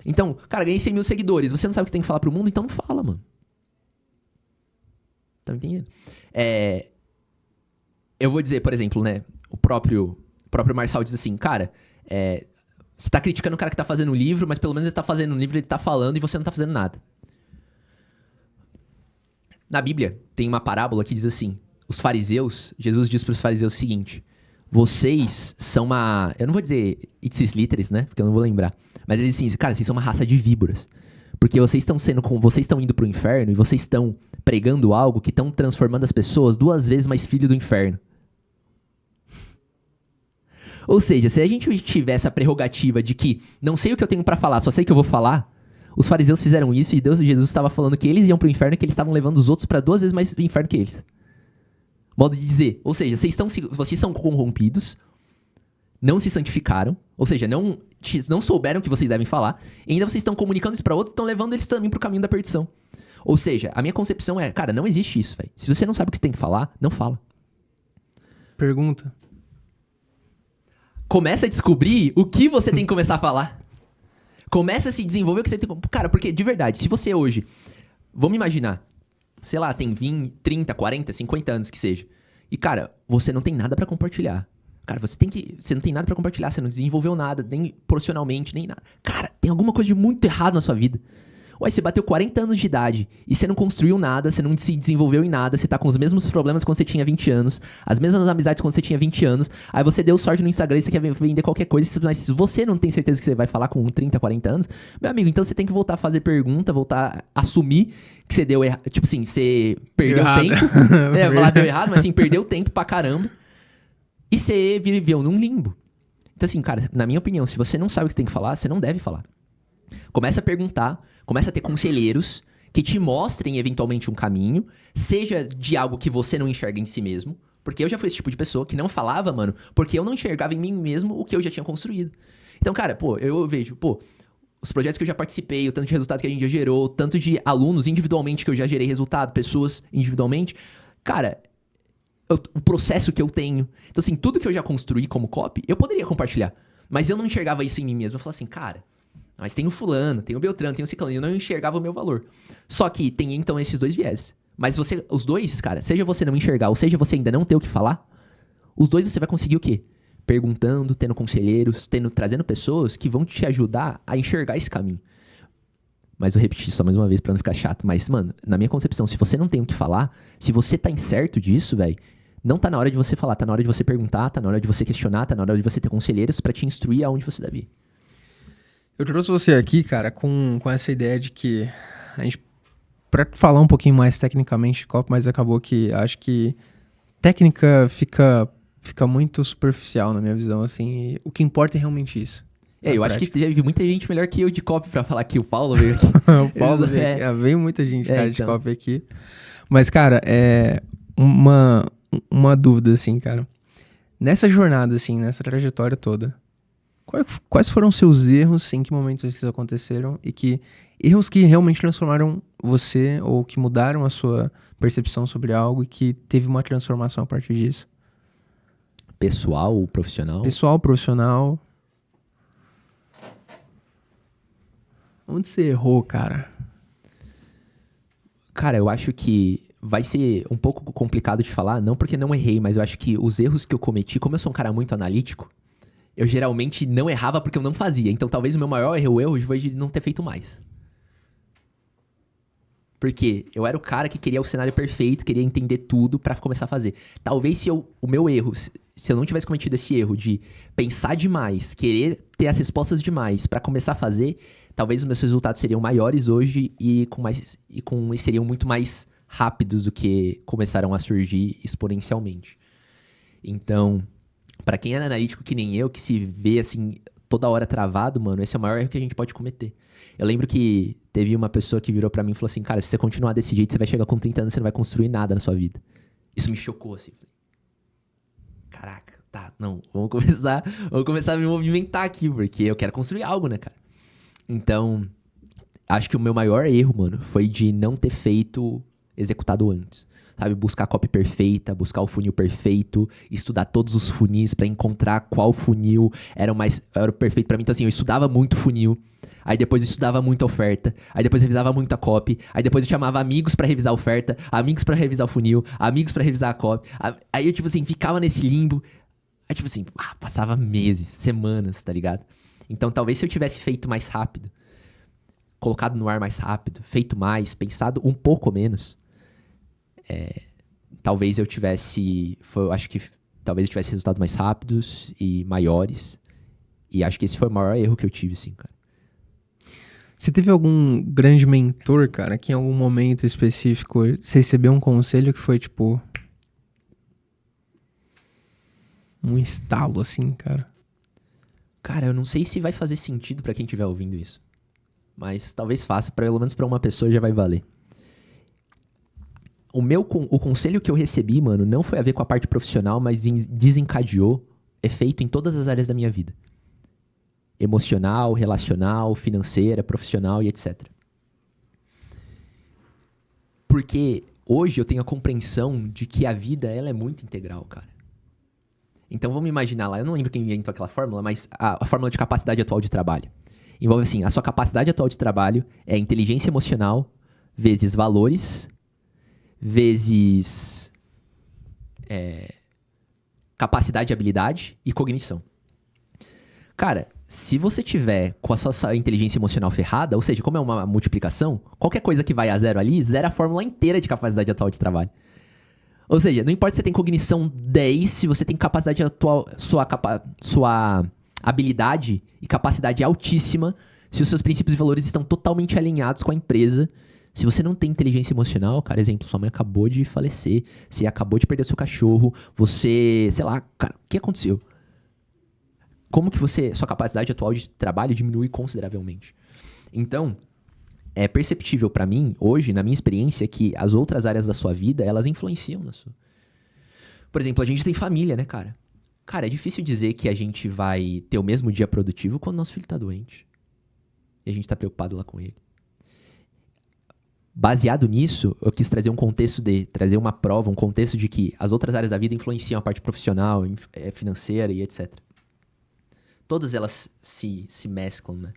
Então, cara, ganhei 100 mil seguidores. Você não sabe o que tem que falar pro mundo? Então não fala, mano. Tá me entendendo? Eu vou dizer, por exemplo, né? O próprio Marçal diz assim, cara, você tá criticando o cara que tá fazendo o livro, mas pelo menos ele tá fazendo o livro, ele tá falando e você não tá fazendo nada. Na Bíblia, tem uma parábola que diz assim, os fariseus, Jesus diz pros fariseus o seguinte, vocês são uma... Eu não vou dizer ipsis literis, né? Porque eu não vou lembrar. Mas ele diz assim, cara, vocês são uma raça de víboras. Porque vocês estão indo pro inferno e vocês estão pregando algo que estão transformando as pessoas 2 vezes mais filho do inferno. Ou seja, se a gente tiver essa prerrogativa de que não sei o que eu tenho pra falar, só sei o que eu vou falar, os fariseus fizeram isso e Jesus estava falando que eles iam pro inferno e que eles estavam levando os outros pra 2 vezes mais inferno que eles. Modo de dizer, ou seja, vocês são corrompidos, não se santificaram, ou seja, não souberam o que vocês devem falar, e ainda vocês estão comunicando isso pra outro e estão levando eles também pro caminho da perdição. Ou seja, a minha concepção é, cara, não existe isso, velho. Se você não sabe o que você tem que falar, não fala. Pergunta. Começa a descobrir o que você tem que começar a falar. Começa a se desenvolver o que você tem que... Cara, porque, de verdade, se você hoje... Vamos imaginar. Sei lá, tem 20, 30, 40, 50 anos que seja. E, cara, você não tem nada pra compartilhar. Cara, você não tem nada pra compartilhar. Você não desenvolveu nada, nem profissionalmente, nem nada. Cara, tem alguma coisa de muito errado na sua vida. Ué, você bateu 40 anos de idade e você não construiu nada, você não se desenvolveu em nada, você tá com os mesmos problemas quando você tinha 20 anos, as mesmas amizades quando você tinha 20 anos, aí você deu sorte no Instagram e você quer vender qualquer coisa, mas se você não tem certeza que você vai falar com 30, 40 anos, meu amigo, então você tem que voltar a fazer pergunta, voltar a assumir que você deu errado, tipo assim, você perdeu tempo, falar deu errado, mas assim, perdeu tempo pra caramba, e você viveu num limbo. Então assim, cara, na minha opinião, se você não sabe o que você tem que falar, você não deve falar. Começa a perguntar, começa a ter conselheiros que te mostrem eventualmente um caminho, seja de algo que você não enxerga em si mesmo, porque eu já fui esse tipo de pessoa que não falava, mano, porque eu não enxergava em mim mesmo o que eu já tinha construído. Então, cara, pô, eu vejo, os projetos que eu já participei, o tanto de resultados que a gente já gerou, o tanto de alunos individualmente que eu já gerei resultado, pessoas individualmente, cara, o processo que eu tenho. Então, assim, tudo que eu já construí como copy, eu poderia compartilhar, mas eu não enxergava isso em mim mesmo. Eu falava assim, cara... Mas tem o fulano, tem o Beltrano, tem o ciclano. Eu não enxergava o meu valor. Só que tem, então, esses 2 viés. Mas os dois, cara, seja você não enxergar, ou seja você ainda não ter o que falar, os dois você vai conseguir o quê? Perguntando, tendo conselheiros, trazendo pessoas que vão te ajudar a enxergar esse caminho. Mas eu repeti só mais uma vez pra não ficar chato. Mas, mano, na minha concepção, se você não tem o que falar, se você tá incerto disso, velho, não tá na hora de você falar. Tá na hora de você perguntar, tá na hora de você questionar, tá na hora de você ter conselheiros pra te instruir aonde você deve ir. Eu trouxe você aqui, cara, com essa ideia de que a gente, pra falar um pouquinho mais tecnicamente de copy, mas acabou que acho que técnica fica muito superficial na minha visão, assim, e o que importa é realmente isso. Eu acho que teve muita gente melhor que eu de copy pra falar que o Paulo veio aqui. O Paulo veio muita gente, cara, de copy aqui. Mas, cara, uma dúvida, assim, cara. Nessa jornada, assim, nessa trajetória toda, quais foram seus erros, em que momentos esses aconteceram e que erros que realmente transformaram você ou que mudaram a sua percepção sobre algo e que teve uma transformação a partir disso? Pessoal ou profissional? Pessoal, profissional. Onde você errou, cara? Cara, eu acho que vai ser um pouco complicado de falar, não porque não errei, mas eu acho que os erros que eu cometi, como eu sou um cara muito analítico, eu geralmente não errava porque eu não fazia. Então talvez o meu maior erro foi de não ter feito mais. Porque eu era o cara que queria o cenário perfeito, queria entender tudo pra começar a fazer. Talvez o meu erro, se eu não tivesse cometido esse erro de pensar demais, querer ter as respostas demais pra começar a fazer, talvez os meus resultados seriam maiores hoje e seriam muito mais rápidos do que começaram a surgir exponencialmente. Então, pra quem é analítico que nem eu, que se vê assim toda hora travado, mano, esse é o maior erro que a gente pode cometer. Eu lembro que teve uma pessoa que virou pra mim e falou assim, cara, se você continuar desse jeito, você vai chegar com 30 anos e você não vai construir nada na sua vida. Isso me chocou, assim. Caraca, tá, não, vamos começar a me movimentar aqui, porque eu quero construir algo, né, cara? Então, acho que o meu maior erro, mano, foi de não ter executado antes. sabe? Buscar a copy perfeita, buscar o funil perfeito, estudar todos os funis pra encontrar qual funil era o perfeito pra mim. Então, assim, eu estudava muito funil. Aí depois eu estudava muito a oferta. Aí depois eu revisava muito a copy. Aí depois eu chamava amigos pra revisar a oferta, amigos pra revisar o funil, amigos pra revisar a copy. Aí eu, tipo assim, ficava nesse limbo. Aí, tipo assim, passava meses, semanas, tá ligado? Então, talvez se eu tivesse feito mais rápido, colocado no ar mais rápido, feito mais, pensado um pouco menos, talvez eu tivesse. Eu acho que talvez eu tivesse resultados mais rápidos e maiores. E acho que esse foi o maior erro que eu tive, assim, cara. Você teve algum grande mentor, cara, que em algum momento específico você recebeu um conselho que foi, tipo, um estalo, assim, cara? Cara, eu não sei se vai fazer sentido pra quem estiver ouvindo isso. Mas talvez faça, pelo menos pra uma pessoa já vai valer. O conselho que eu recebi, mano, não foi a ver com a parte profissional, mas desencadeou efeito em todas as áreas da minha vida. Emocional, relacional, financeira, profissional e etc. Porque hoje eu tenho a compreensão de que a vida, ela é muito integral, cara. Então vamos imaginar lá, eu não lembro quem inventou aquela fórmula, mas a fórmula de capacidade atual de trabalho. Envolve assim, a sua capacidade atual de trabalho é inteligência emocional vezes valores, vezes capacidade, habilidade e cognição. Cara, se você tiver com a sua inteligência emocional ferrada, ou seja, como é uma multiplicação, qualquer coisa que vai a zero ali, zera a fórmula inteira de capacidade atual de trabalho. Ou seja, não importa se você tem cognição 10, se você tem capacidade atual, sua habilidade e capacidade altíssima, se os seus princípios e valores estão totalmente alinhados com a empresa. Se você não tem inteligência emocional, cara, exemplo, sua mãe acabou de falecer, você acabou de perder seu cachorro, você, sei lá, cara, o que aconteceu? Como que sua capacidade atual de trabalho diminui consideravelmente? Então, é perceptível pra mim, hoje, na minha experiência, que as outras áreas da sua vida, elas influenciam na sua. Por exemplo, a gente tem família, né, cara? Cara, é difícil dizer que a gente vai ter o mesmo dia produtivo quando nosso filho tá doente. E a gente tá preocupado lá com ele. Baseado nisso, eu quis trazer um contexto trazer uma prova, um contexto de que as outras áreas da vida influenciam a parte profissional, financeira e etc. Todas elas se mesclam, né?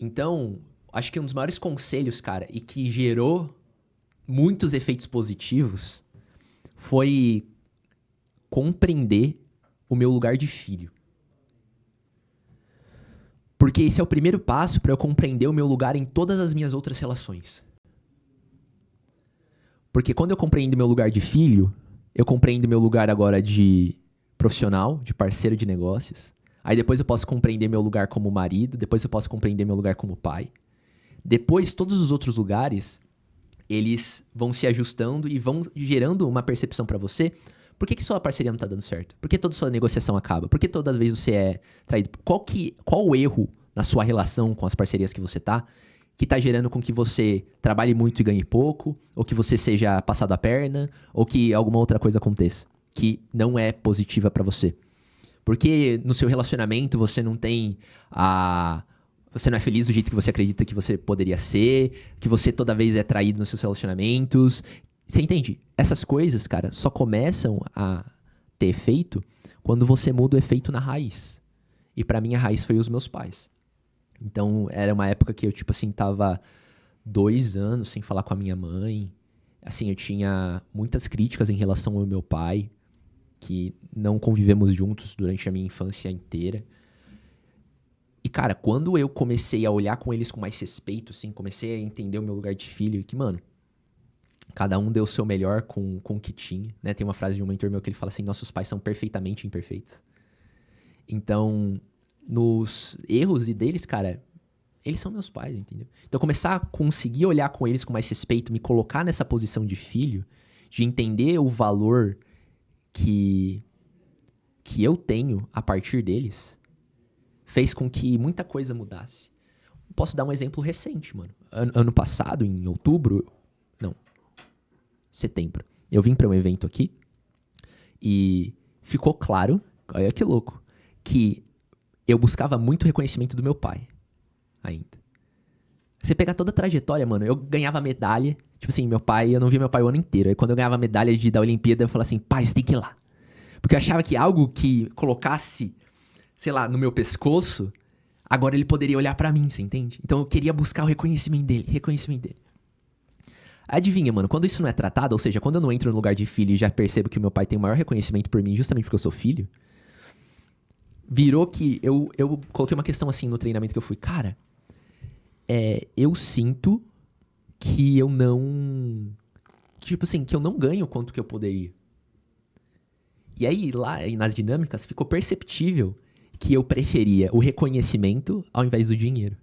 Então, acho que um dos maiores conselhos, cara, e que gerou muitos efeitos positivos foi compreender o meu lugar de filho. Porque esse é o primeiro passo para eu compreender o meu lugar em todas as minhas outras relações. Porque quando eu compreendo meu lugar de filho, eu compreendo meu lugar agora de profissional, de parceiro de negócios. Aí depois eu posso compreender meu lugar como marido, depois eu posso compreender meu lugar como pai. Depois, todos os outros lugares, eles vão se ajustando e vão gerando uma percepção para você. Por que sua parceria não tá dando certo? Por que toda sua negociação acaba? Por que todas as vezes você é traído? Qual o erro na sua relação com as parcerias que você tá, que tá gerando com que você trabalhe muito e ganhe pouco, ou que você seja passado a perna, ou que alguma outra coisa aconteça que não é positiva para você? Porque no seu relacionamento você não tem você não é feliz do jeito que você acredita que você poderia ser, que você toda vez é traído nos seus relacionamentos. Você entende? Essas coisas, cara, só começam a ter efeito quando você muda o efeito na raiz. E pra mim a raiz foi os meus pais. Então era uma época que eu, tipo assim, tava 2 anos sem falar com a minha mãe. Assim, eu tinha muitas críticas em relação ao meu pai, que não convivemos juntos durante a minha infância inteira. E, cara, quando eu comecei a olhar com eles com mais respeito, assim, comecei a entender o meu lugar de filho, que, mano, cada um deu o seu melhor com o que tinha, né? Tem uma frase de um mentor meu que ele fala assim, nossos pais são perfeitamente imperfeitos. Então, nos erros deles, cara, eles são meus pais, entendeu? Então, começar a conseguir olhar com eles com mais respeito, me colocar nessa posição de filho, de entender o valor que eu tenho a partir deles, fez com que muita coisa mudasse. Posso dar um exemplo recente, mano. Ano passado, em setembro, eu vim pra um evento aqui e ficou claro, olha que louco, que eu buscava muito reconhecimento do meu pai ainda. Você pegar toda a trajetória, mano, eu ganhava medalha. Tipo assim, meu pai, eu não via meu pai o ano inteiro. Aí quando eu ganhava medalha da Olimpíada, eu falava assim, pai, você tem que ir lá. Porque eu achava que algo que colocasse, sei lá, no meu pescoço, agora ele poderia olhar pra mim, você entende? Então eu queria buscar o reconhecimento dele. Adivinha, mano, quando isso não é tratado, ou seja, quando eu não entro no lugar de filho e já percebo que o meu pai tem o maior reconhecimento por mim, justamente porque eu sou filho, virou que eu coloquei uma questão assim no treinamento que eu fui, cara, eu sinto que eu não. Tipo assim, que eu não ganho o quanto que eu poderia. E aí, lá nas dinâmicas, ficou perceptível que eu preferia o reconhecimento ao invés do dinheiro.